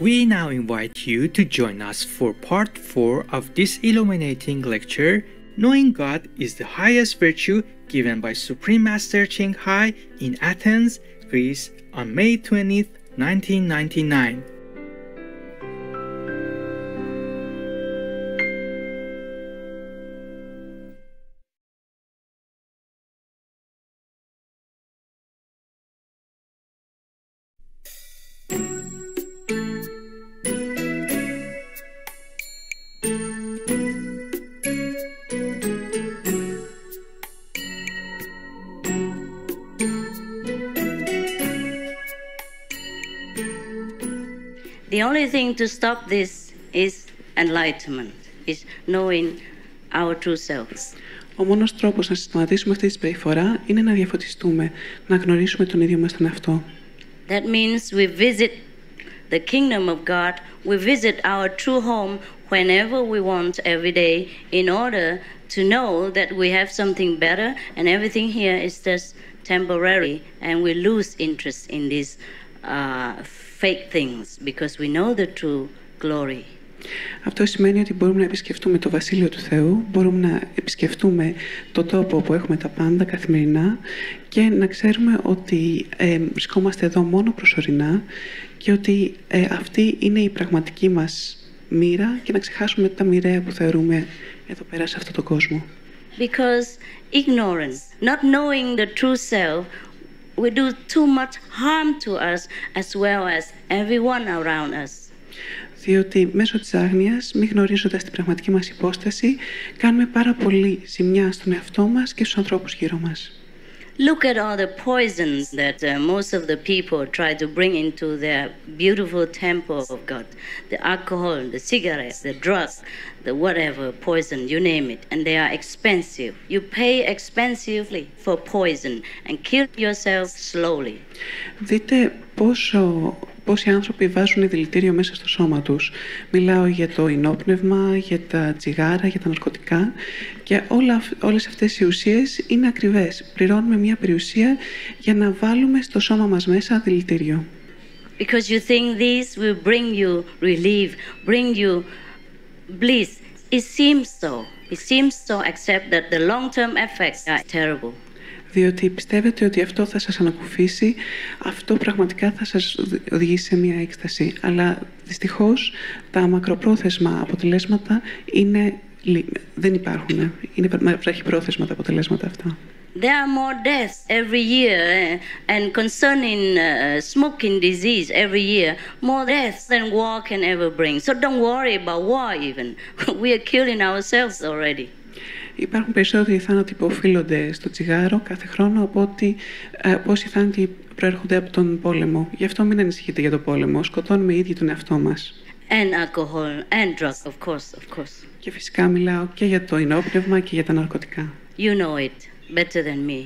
We now invite you to join us for part 4 of this illuminating lecture, Knowing God is the Highest Virtue, given by Supreme Master Thanh Hải in Athens, Greece on May 20th, 1999. The only thing to stop this is enlightenment, is knowing our true selves. Ο μόνος τρόπος να συστηματίσουμε αυτή τη συμπεριφορά είναι να διαφωτιστούμε, να γνωρίσουμε τον ίδιο μας τον εαυτό. That means we visit the kingdom of God, we visit our true home whenever we want every day in order to know that we have something better and everything here is just temporary and we lose interest in these fake things because we know the true glory. Αυτό σημαίνει ότι μπορούμε να επισκεφτούμε το Βασίλειο του Θεού, μπορούμε να επισκεφτούμε το τόπο όπου έχουμε τα πάντα καθημερινά και να ξέρουμε ότι βρισκόμαστε εδώ μόνο προσωρινά και ότι αυτή είναι η πραγματική μας μοίρα και να ξεχάσουμε τα μοιραία που θεωρούμε εδώ πέρα σε αυτόν τον κόσμο. Because ignorance, not knowing the true self, we do too much harm to us as well as everyone around us. Διότι μέσω της άγνοιας, μη γνωρίζοντας την πραγματική μας υπόσταση, κάνουμε πάρα πολύ ζημιά στον εαυτό μας και στους ανθρώπους γύρω μας. Look at all the poisons that most of the people try to bring into their beautiful temple of God. The alcohol, the cigarettes, the drugs, the whatever, poison, you name it. And they are expensive. You pay expensively for poison and kill yourself slowly. Δείτε πόσοι άνθρωποι βάζουν δηλητήριο μέσα στο σώμα τους. Μιλάω για το υνόπνευμα, για τα τσιγάρα, για τα ναρκωτικά και όλες αυτές οι ουσίες είναι ακριβές. Πληρώνουμε μια περιουσία για να βάλουμε στο σώμα μας μέσα δηλητήριο. Because you think these will bring you relief, bring you bliss. It seems so. It seems so, except that the long-term effects are terrible. Διότι πιστεύετε ότι αυτό θα σας ανακουφίσει, αυτό πραγματικά θα σας οδηγήσει σε μια έκσταση. Αλλά δυστυχώς τα μακροπρόθεσμα αποτελέσματα δεν υπάρχουν. Είναι βραχυπρόθεσμα τα αποτελέσματα αυτά. There are more deaths every year and concerning smoking disease every year, more deaths than war can ever bring. So don't worry about war even. We are killing ourselves already. Υπάρχουν περισσότεροι θάνατοι που οφείλονται στο τσιγάρο κάθε χρόνο από ότι πόσοι θάνατοι προέρχονται από τον πόλεμο. Γι' αυτό μην ανησυχείτε για τον πόλεμο. Σκοτώνουμε ήδη τον εαυτό μας. And alcohol and drugs, of course. Και φυσικά μιλάω και για το υνόπνευμα και για τα ναρκωτικά. You know it better than me.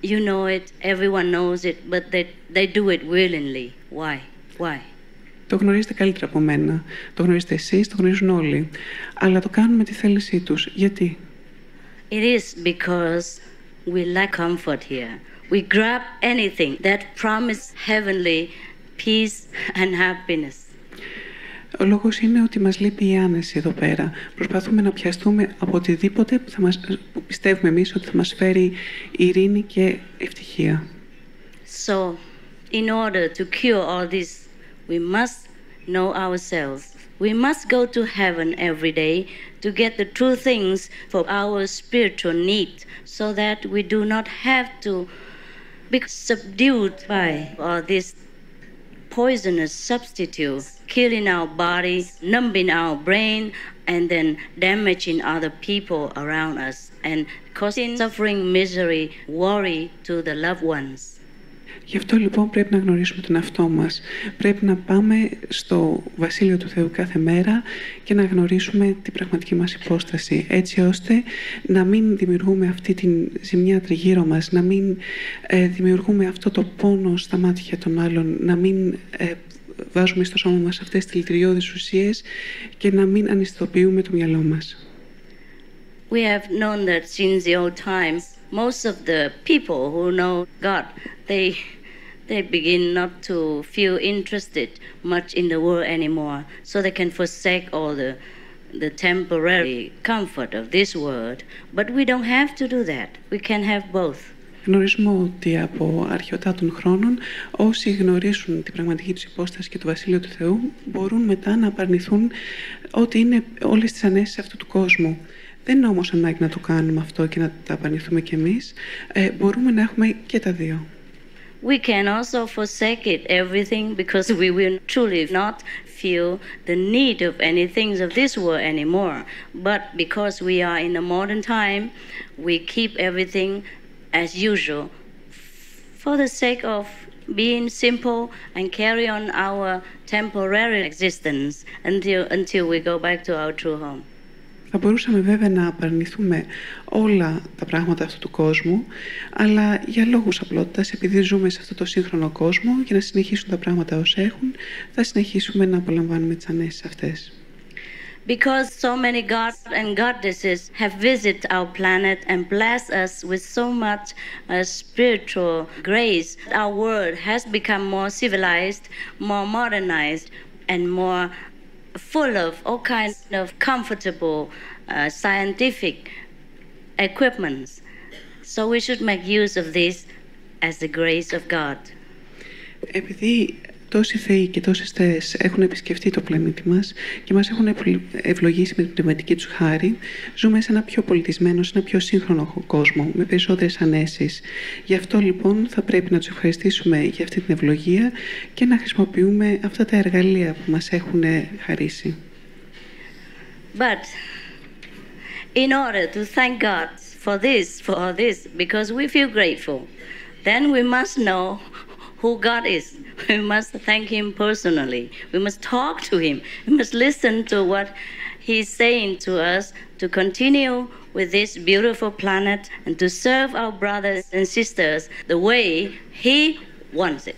You know it, everyone knows it, but they do it willingly. Why? Το γνωρίζετε καλύτερα από μένα. Το γνωρίζετε εσείς, το γνωρίζουν όλοι. Αλλά το κάνουν με τη θέλησή τους. Γιατί? It is because we lack comfort here. We grab anything that promises heavenly peace and happiness. Ο λόγος είναι ότι μας λείπει η άνεση εδώ πέρα. Προσπαθούμε να πιαστούμε από οτιδήποτε που πιστεύουμε εμείς ότι θα μας φέρει ειρήνη και ευτυχία. So, in order to cure all this, we must know ourselves. We must go to heaven every day to get the true things for our spiritual need so that we do not have to be subdued by all these poisonous substitutes, killing our body, numbing our brain, and then damaging other people around us and causing suffering, misery, worry to the loved ones. Γι' αυτό λοιπόν πρέπει να γνωρίσουμε τον εαυτό μας. Πρέπει να πάμε στο Βασίλειο του Θεού κάθε μέρα και να γνωρίσουμε την πραγματική μας υπόσταση, έτσι ώστε να μην δημιουργούμε αυτή τη ζημιά τριγύρω μας, να μην δημιουργούμε αυτό το πόνο στα μάτια των άλλων, να μην βάζουμε στο σώμα μας αυτές τις δηλητηριώδεις ουσίες και να μην αναισθητοποιούμε το μυαλό μας. We have known that since the old times, most of the people who know God, they begin not to feel interested much in the world anymore, so they can forsake all the temporary comfort of this world. But we don't have to do that. We can have both. Γνωρίζουμε ότι από αρχαιοτά των χρόνων όσοι γνωρίσουν την πραγματική τους υπόσταση και το Βασίλειο του Θεού μπορούν μετά να απαρνηθούν ότι είναι όλες τις ανέσεις αυτού του κόσμου. Δεν είναι όμως ανάγκη να το κάνουμε αυτό και να τα απαρνηθούμε κι εμείς. Μπορούμε να έχουμε και τα δύο. We can also forsake it, everything, because we will truly not feel the need of any things of this world anymore. But because we are in a modern time, we keep everything as usual for the sake of being simple and carry on our temporary existence until we go back to our true home. Θα μπορούσαμε βέβαια να απαρνηθούμε όλα τα πράγματα αυτού του κόσμου, αλλά για λόγους απλότητας, επειδή ζούμε σε αυτό το σύγχρονο κόσμο, για να συνεχίσουν τα πράγματα ως έχουν, θα συνεχίσουμε να απολαμβάνουμε τις ανέσεις αυτές. Because so many gods and goddesses have visited our planet and blessed us with so much spiritual grace, our world has become more civilized, more modernized, and more full of all kinds of comfortable scientific equipments. So we should make use of this as the grace of God. Επειδή τόσοι θεοί και τόσες θεές έχουν επισκεφτεί το πλανήτη μας και μας έχουν ευλογήσει με την πνευματική τους χάρη, ζούμε σε ένα πιο πολιτισμένο, σε ένα πιο σύγχρονο κόσμο, με περισσότερες ανέσεις. Γι' αυτό λοιπόν θα πρέπει να τους ευχαριστήσουμε για αυτή την ευλογία και να χρησιμοποιούμε αυτά τα εργαλεία που μας έχουν χαρίσει. But in order to thank God for this, because we feel grateful, then we must know who God is. We must thank Him personally. We must talk to Him. We must listen to what He's saying to us to continue with this beautiful planet and to serve our brothers and sisters the way He wants it.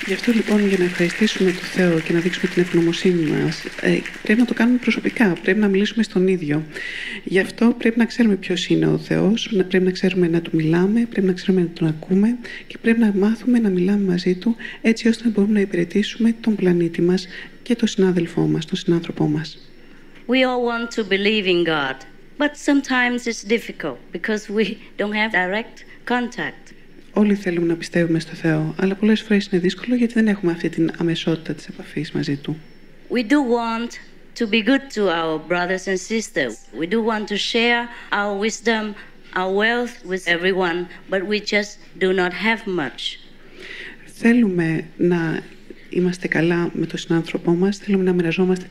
Γι' αυτό λοιπόν, για να ευχαριστήσουμε τον Θεό και να δείξουμε την ευγνωμοσύνη μας, πρέπει να το κάνουμε προσωπικά, πρέπει να μιλήσουμε στον ίδιο. Γι' αυτό πρέπει να ξέρουμε ποιος είναι ο Θεός, πρέπει να ξέρουμε να του μιλάμε, πρέπει να ξέρουμε να τον ακούμε και πρέπει να μάθουμε να μιλάμε μαζί του, έτσι ώστε να μπορούμε να υπηρετήσουμε τον πλανήτη μας και τον συνάδελφό μας, τον συνάνθρωπό μας. We all want to believe in God, but sometimes it's difficult because we don't have direct contact. Όλοι θέλουμε να πιστεύουμε στο Θεό, αλλά πολλές φορές είναι δύσκολο γιατί δεν έχουμε αυτή την αμεσότητα της επαφής μαζί του. We do want to be good to our brothers and sisters. We do want to share our wisdom, our wealth with everyone, but we just do not have much. Θέλουμε να είμαστε καλά με τον συνάνθρωπό μας, θέλουμε να μοιραζόμαστε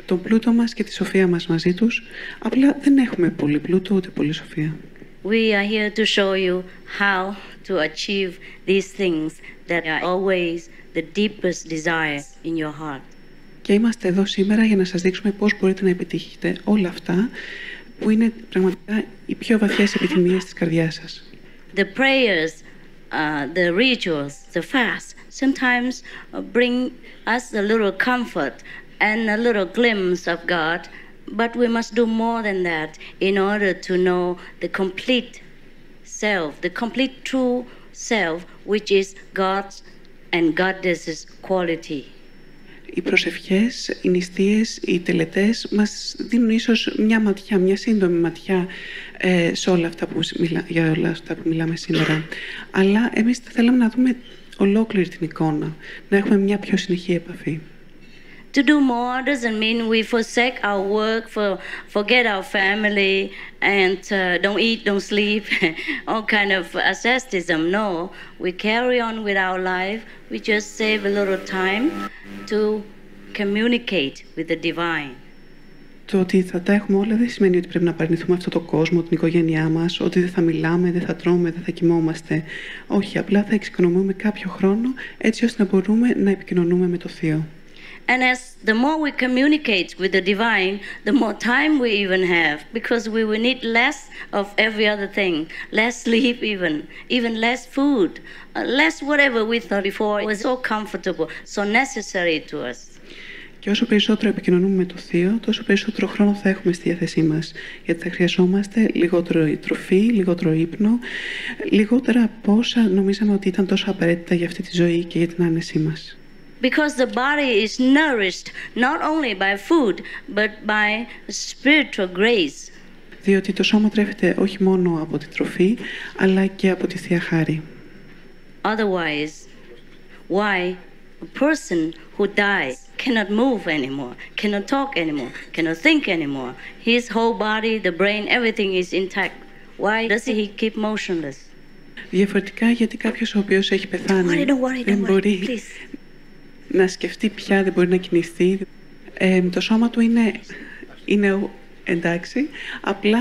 τον πλούτο μας και τη σοφία μας μαζί τους, απλά δεν έχουμε πολύ πλούτο ούτε πολύ σοφία. We are here to show you how to achieve these things that are always the deepest desire in your heart. Και είμαστε εδώ σήμερα για να σας δείξουμε πώς μπορείτε να επιτύχετε όλα αυτά που είναι πραγματικά οι πιο βαθιές επιθυμίες της καρδιάς σας. The prayers, the rituals, the fast sometimes bring us a little comfort and a little glimpse of God. But we must do more than that in order to know the complete self, the complete true self, which is God's and Goddess's quality. Οι προσευχές, οι νηστείες, οι τελετές μας δίνουν ίσως μια ματιά, μια σύντομη ματιά σε όλα αυτά για όλα αυτά που μιλάμε σήμερα. Αλλά εμείς θέλαμε να δούμε ολόκληρη την εικόνα, να έχουμε μια πιο συνεχή επαφή. To do more doesn't mean we forsake our work, forget our family, and don't eat, don't sleep, all kind of asceticism. No, we carry on with our life. We just save a little time to communicate with the divine. Το ότι θα τα έχουμε όλα δεν σημαίνει ότι πρέπει να απαρνηθούμε αυτόν τον κόσμο, την οικογένειά μας, ότι δεν θα μιλάμε, δεν θα τρώμε, δεν θα κοιμόμαστε. Όχι, απλά θα εξοικονομούμε κάποιο χρόνο έτσι ώστε να μπορούμε να επικοινωνούμε με το Θείο. And as the more we communicate with the divine, the more time we even have, because we will need less of every other thing, less sleep even less food, less whatever we thought before was so comfortable, so necessary to us. Και όσο περισσότερο επικοινωνούμε με το Θείο, τόσο περισσότερο χρόνο θα έχουμε στη διάθεσή μας. Γιατί θα χρειαζόμαστε λιγότερο τροφή, λιγότερο ύπνο, λιγότερα από όσα νομίζαμε ότι ήταν τόσο απαραίτητα για αυτή τη ζωή και για την άνεσή μας. Because the body is nourished not only by food, but by spiritual grace. Διότι το σώμα τρέφεται όχι μόνο από τη τροφή, αλλά και από τη Θεία Χάρη. Otherwise, why a person who dies cannot move anymore, cannot talk anymore, cannot think anymore. His whole body, the brain, everything is intact. Why does he keep motionless? Διαφορετικά, γιατί κάποιος ο οποίος έχει πεθάνει δεν μπορεί να σκεφτεί πια, δεν μπορεί να κινηθεί. Το σώμα του είναι εντάξει, απλά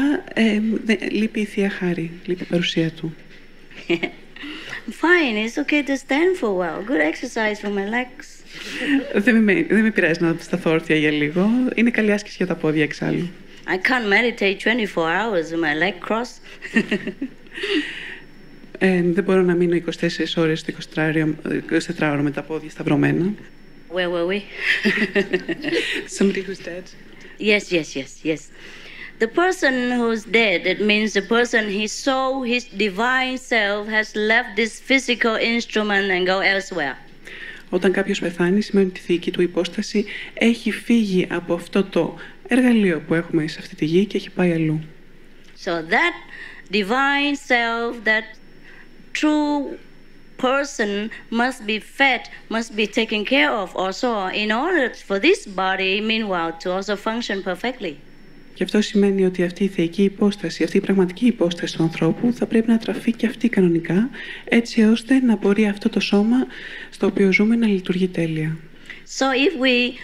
λείπει η Θεία Χάρη, λείπει η παρουσία του. Fine, it's okay to stand for a while. Good exercise for my legs. Δεν με πειράζει να σταθώ όρθια για λίγο. Είναι καλή άσκηση για τα πόδια εξάλλου. I can't meditate 24 hours with my leg crossed. Δεν μπορώ να μείνω 24 ώρες το 24ωρο με τα πόδια σταυρωμένα. Where were we? Somebody who's dead. Yes. The person who's dead, it means the person, his soul, his divine self has left this physical instrument and go elsewhere. Όταν κάποιος πεθάνει, σημαίνει ότι η θηική του υπόσταση έχει φύγει από αυτό το εργαλείο που έχουμε σε αυτή τη γη και έχει πάει αλλού. So that divine self, that true person must be fed, must be taken care of also in order for this body, meanwhile, to also function perfectly. Και αυτό σημαίνει ότι αυτή η θεϊκή υπόσταση, αυτή η πραγματική υπόσταση του ανθρώπου θα πρέπει να τραφεί και αυτή κανονικά, έτσι ώστε να μπορεί αυτό το σώμα στο οποίο ζούμε να λειτουργεί τέλεια. So if we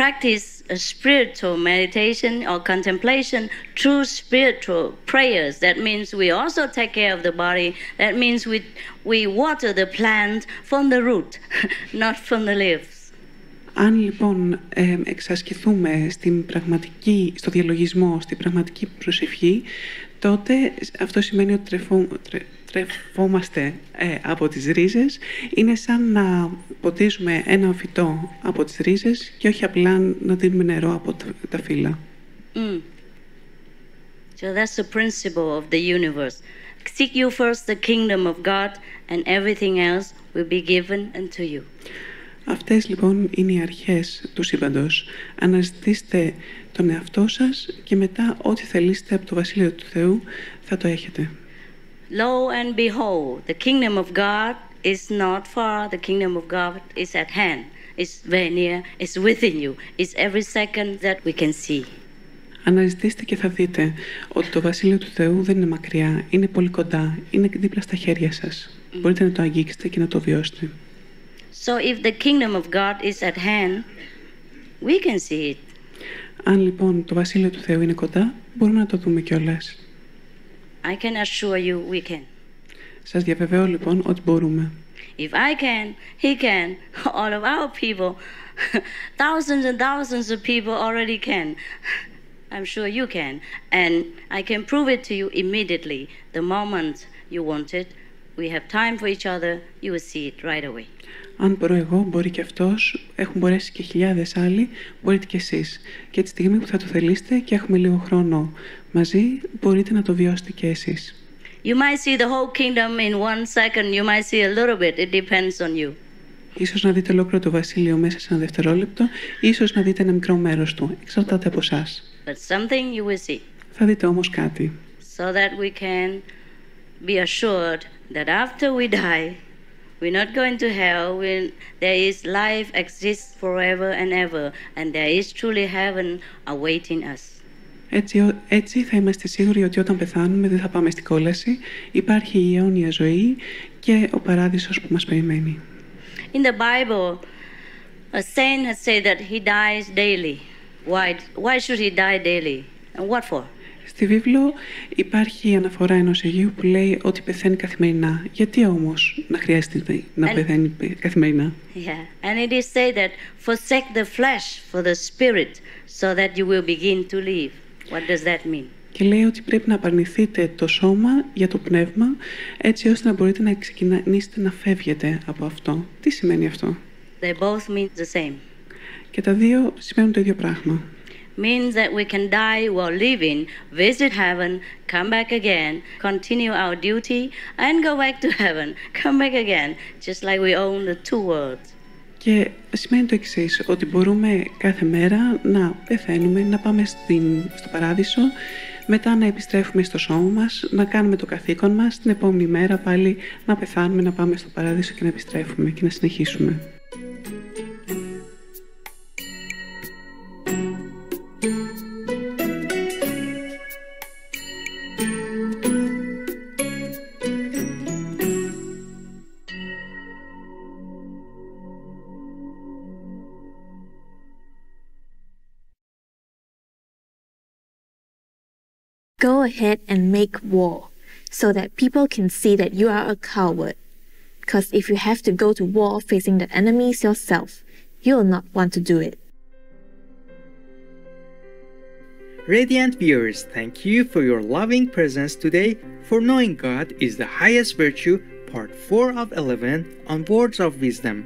practice a spiritual meditation or contemplation through spiritual prayers, that means we also take care of the body. That means we water the plant from the root, not from the leaves. Αν λοιπόν εξασκηθούμε στο διαλογισμό, στην πραγματική προσευχή, τότε αυτό σημαίνει ότι τρεφόμαστε από τις ρίζες. Είναι σαν να ποτίζουμε ένα φυτό από τις ρίζες και όχι απλά να δίνουμε νερό από τα φύλλα. So that's the principle of the universe. Seek you first the kingdom of God and everything else will be given unto you. Αυτές λοιπόν είναι οι αρχές του σύμπαντος. Αναζητήστε τον εαυτό σας και μετά ό,τι θελήσετε από το Βασίλειο του Θεού θα το έχετε. Lo and behold, the kingdom of God is not far, the kingdom of God is at hand. It's very near, it's within you. It's every second that we can see. Αναζητήστε και θα δείτε ότι το Βασίλειο του Θεού δεν είναι μακριά, είναι πολύ κοντά, είναι δίπλα στα χέρια σας. Μπορείτε να το αγγίξετε και να το βιώσετε. So if the kingdom of God is at hand, we can see it. Αν λοιπόν το Βασίλειο του Θεού είναι κοντά, μπορούμε να το δούμε κιόλας. I can assure you we can. Σας διαβεβαιώ λοιπόν ότι μπορούμε. If I can, he can. All of our people, thousands and thousands of people already can. I'm sure you can. And I can prove it to you immediately. The moment you want it, we have time for each other, you will see it right away. Αν μπορώ εγώ, μπορεί και αυτός, έχουν μπορέσει και χιλιάδες άλλοι, μπορείτε και εσείς. Και τη στιγμή που θα το θελήσετε και έχουμε λίγο χρόνο μαζί, μπορείτε να το βιώσετε και εσείς. You might see the whole kingdom in 1 second, you might see a little bit, it depends on you. Ίσως να δείτε ολόκληρο το βασίλειο μέσα σε ένα δευτερόλεπτο, ίσως να δείτε ένα μικρό μέρος του, εξαρτάται από εσάς. But something you will see. Θα δείτε όμως κάτι. So that we can be assured that after we die, we're not going to hell. There is life exists forever and ever, and there is truly heaven awaiting us. Έτσι θα είμαστε σίγουροι ότι όταν πεθάνουμε δεν θα πάμε στην κόλαση. Υπάρχει η αιώνια ζωή και ο παράδεισος που μας περιμένει. In the Bible, a saint has said that he dies daily. Why should he die daily? And what for? Στη βίβλο υπάρχει αναφορά ενός Αγίου που λέει ότι πεθαίνει καθημερινά. Γιατί όμως να χρειάζεται να πεθαίνει καθημερινά? Yeah, and it is said that forsake the flesh for the spirit, so that you will begin to live. What does that mean? Και λέει ότι πρέπει να απαρνηθείτε το σώμα για το πνεύμα, έτσι ώστε να μπορείτε να ξεκινήσετε να φεύγετε από αυτό. Τι σημαίνει αυτό? They both mean the same. Και τα δύο σημαίνουν το ίδιο πράγμα. Means that we can die while living, visit heaven, come back again, continue our duty, and go back to heaven, come back again, just like we own the two worlds. Και σημαίνει το εξής, ότι μπορούμε κάθε μέρα να πεθαίνουμε, να πάμε στο παράδεισο, μετά να επιστρέφουμε στο σώμα μας, να κάνουμε το καθήκον μας, την επόμενη μέρα πάλι να πεθάνουμε, να πάμε στο παράδεισο και να επιστρέφουμε και να συνεχίσουμε. Go ahead and make war, so that people can see that you are a coward. Because if you have to go to war facing the enemies yourself, you will not want to do it. Radiant viewers, thank you for your loving presence today. For knowing God is the highest virtue, part 4 of 11 on Words of Wisdom.